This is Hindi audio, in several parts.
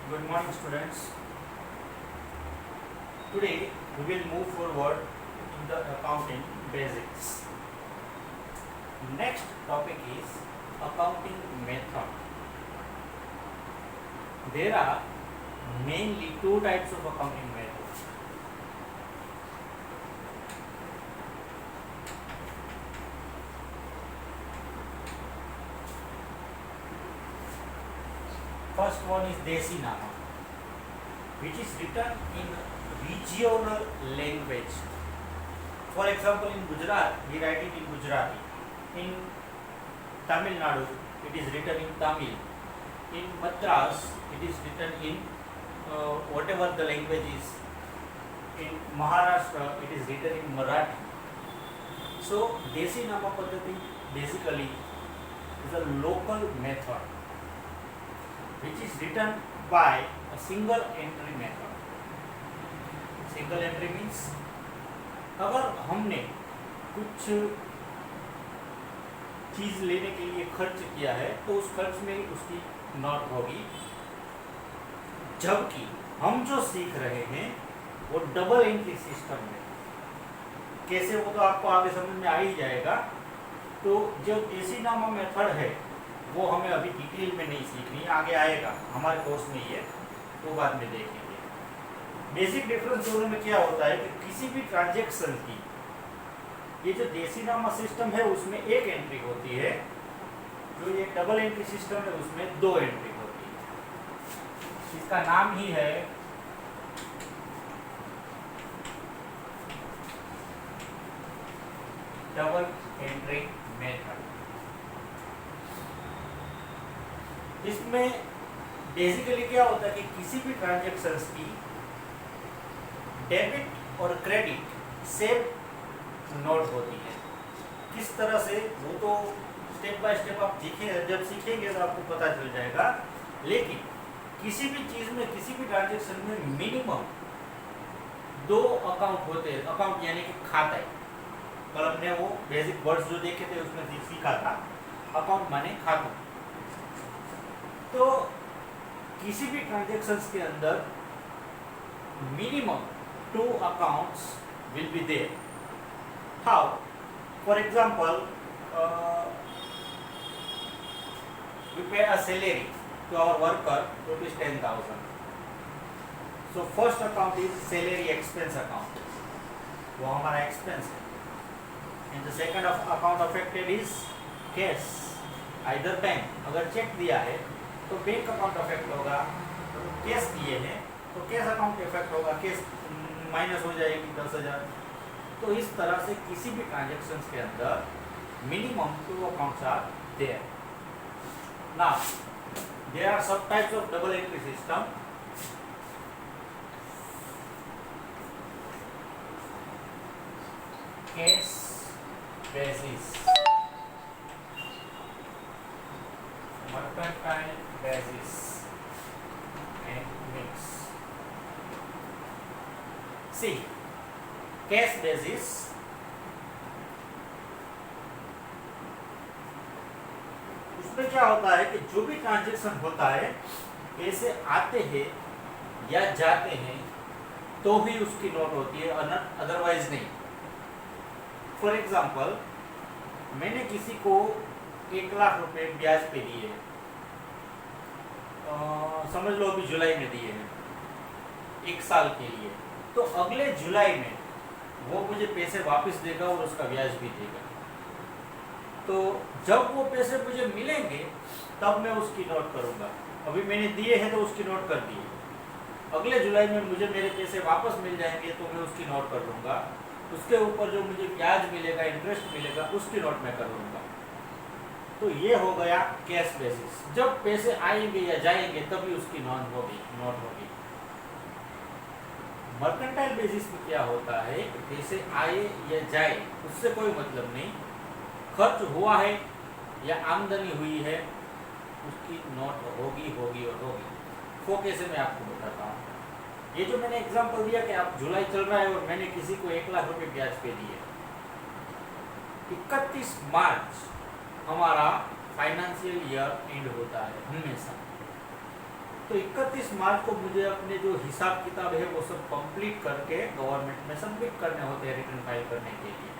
Good morning, students. Today we will move forward in the accounting basics. Next topic is accounting method. There are mainly two types of accounting methods. First one is Desi Nama, which is written in regional language. For example, in Gujarat, we write it in Gujarati. In Tamil Nadu, it is written in Tamil. In Madras, it is written in whatever the language is. In Maharashtra, it is written in Marathi. So, Desi Nama Paddhati basically is a local method which is written by a single entry method. Single entry means अगर हमने कुछ चीज लेने के लिए खर्च किया है तो उस खर्च में उसकी नोट होगी, जबकि हम जो सीख रहे हैं वो डबल एंट्री सिस्टम में। कैसे, वो तो आपको आगे समझ में आ ही जाएगा। तो जो देसी नामा मेथड है वो हमें अभी डिटेल में नहीं सीखनी, आगे आएगा हमारे कोर्स में ही है, तो बाद में देखेंगे। बेसिक डिफरेंस दोनों में क्या होता है कि किसी भी ट्रांजैक्शन की ये जो देसी नामा सिस्टम है उसमें एक एंट्री होती है, जो ये डबल एंट्री सिस्टम है उसमें दो एंट्री होती है। इसका नाम ही है डबल एंट्री मेथड। इसमें बेसिकली क्या होता है कि किसी भी ट्रांजैक्शंस की डेबिट और क्रेडिट सेम नोट होती है। किस तरह से, वो तो स्टेप बाय स्टेप आप जब सीखेंगे तो आपको पता चल जाएगा। लेकिन किसी भी चीज़ में, किसी भी ट्रांजैक्शन में मिनिमम दो अकाउंट होते हैं। अकाउंट यानी कि खाते। कल हमने वो बेसिक वर्ड्स जो देखे थे उसमें सीखा था, अकाउंट माने खाता। तो किसी भी ट्रांजैक्शंस के अंदर minimum two accounts will be there. How? For example, we pay a salary to our worker rupees 10,000. So first account is salary expense account, वो हमारा एक्सपेंस है। And the second account affected is cash, either bank, अगर चेक दिया है तो बैंक अकाउंट अफेक्ट होगा, कैश दिए हैं तो कैश अकाउंट इफेक्ट होगा, कैश माइनस हो जाएगी 10,000। तो इस तरह से किसी भी ट्रांजैक्शंस के अंदर minimum two accounts are there. Now there are sub types of double entry system. Cash basis, mercantile basis and mix. See, cash basis उसमें क्या होता है कि जो भी ट्रांजैक्शन होता है, पैसे आते हैं या जाते हैं तो भी उसकी नोट होती है, अदरवाइज नहीं। फॉर एग्जाम्पल, मैंने किसी को 1,00,000 रुपए ब्याज पे दिए, समझ लो अभी जुलाई में दिए हैं 1 साल के लिए, तो अगले जुलाई में वो मुझे पैसे वापस देगा और उसका ब्याज भी देगा। तो जब वो पैसे मुझे मिलेंगे तब मैं उसकी नोट करूँगा। अभी मैंने दिए हैं तो उसकी नोट कर दिए, अगले जुलाई में मुझे मेरे पैसे वापस मिल जाएंगे तो मैं उसकी नोट कर लूँगा। उसके ऊपर जो मुझे ब्याज मिलेगा, इंटरेस्ट मिलेगा, उसकी नोट मैं कर लूँगा। तो ये हो गया कैश बेसिस। जब पैसे आएंगे या जाएंगे तभी उसकी नोट होगी। मर्केंटाइल बेसिस में क्या होता है कि पैसे आए या जाए उससे कोई मतलब नहीं, खर्च हुआ है या आमदनी हुई है उसकी नोट होगी और होगी। वो कैसे मैं आपको बताता हूँ। ये जो मैंने एग्जांपल दिया कि आप जुलाई चल रहा है और मैंने किसी को 1,00,000 रुपए ब्याज पे दिए, 31 मार्च हमारा फाइनेंशियल ईयर एंड होता है हमेशा। तो 31 मार्च को मुझे अपने जो हिसाब किताब है वो सब कंप्लीट करके गवर्नमेंट में सबमिट करने होते हैं रिटर्न फाइल करने के लिए।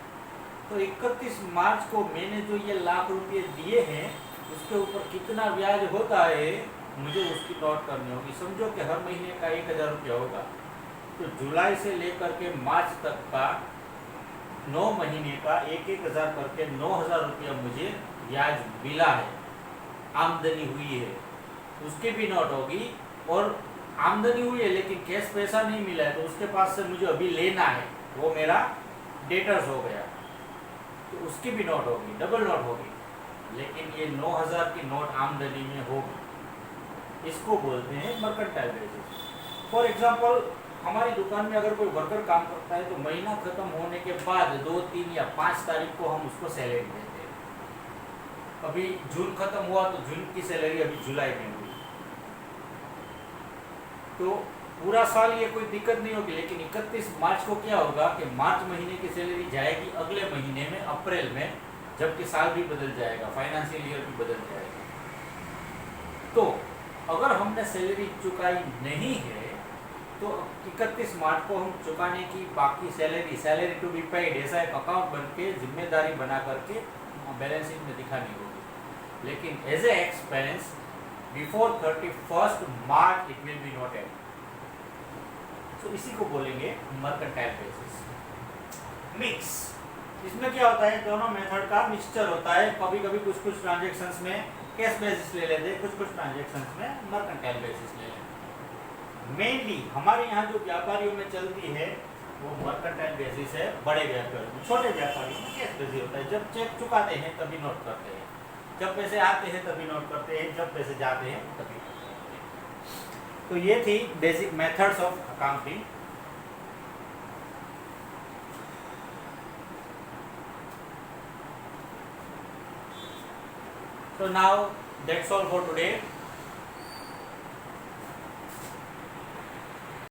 तो 31 मार्च को मैंने जो ये लाख रुपये दिए हैं उसके ऊपर कितना ब्याज होता है मुझे उसकी नोट करनी होगी। समझो कि हर महीने का 1000 रुपया होगा, तो जुलाई से लेकर के मार्च तक का 9 महीने का 1,000 करके 9,000 रुपया मुझे ब्याज मिला है, आमदनी हुई है, उसकी भी नोट होगी। और आमदनी हुई है लेकिन कैश पैसा नहीं मिला है तो उसके पास से मुझे अभी लेना है, वो मेरा डेटर्स हो गया, तो उसकी भी नोट होगी, डबल नोट होगी, लेकिन ये 9,000 की नोट आमदनी में होगी। इसको बोलते हैं मर्केंटाइल बेसिस। फॉर एग्जांपल हमारी दुकान में अगर कोई वर्कर काम करता है तो महीना खत्म होने के बाद 2, 3 या 5 तारीख को हम उसको सैलरी देते हैं। अभी जून खत्म हुआ तो जून की सैलरी अभी जुलाई में हुई, तो पूरा साल ये कोई दिक्कत नहीं होगी। लेकिन 31 मार्च को क्या होगा कि मार्च महीने की सैलरी जाएगी अगले महीने में, अप्रैल में, जबकि साल भी बदल जाएगा, फाइनेंशियल ईयर भी बदल जाएगा। तो अगर हमने सैलरी चुकाई नहीं है तो 31 मार्च को हम चुकाने की बाकी सैलरी टू बी पेड ऐसा एक अकाउंट बन के जिम्मेदारी बना करके बैलेंस शीट में दिखानी होगी। लेकिन as a expense before 31 March it will be noted. तो इसी को बोलेंगे मर्केंटाइल बेसिस। मिक्स, इसमें क्या होता है, दोनों मेथड का मिक्सचर होता है। कभी कभी कुछ ट्रांजेक्शन्स में कैश बेसिस ले लेते हैं, कुछ ट्रांजेक्शन्स में मर्केंटाइल बेसिस ले लेते हैं। मेनली हमारे यहाँ जो व्यापारियों में चलती है वो मर्केंटाइल बेसिस है, बड़े व्यापारियों में। छोटे व्यापारियों में कैश बेसिस होता है, जब चेक चुकाते हैं तभी नोट करते हैं, जब पैसे आते हैं तभी नोट करते हैं, जब पैसे जाते हैं तभी नोट करते हैं। तो ये थी basic methods of accounting. So now that's all for today.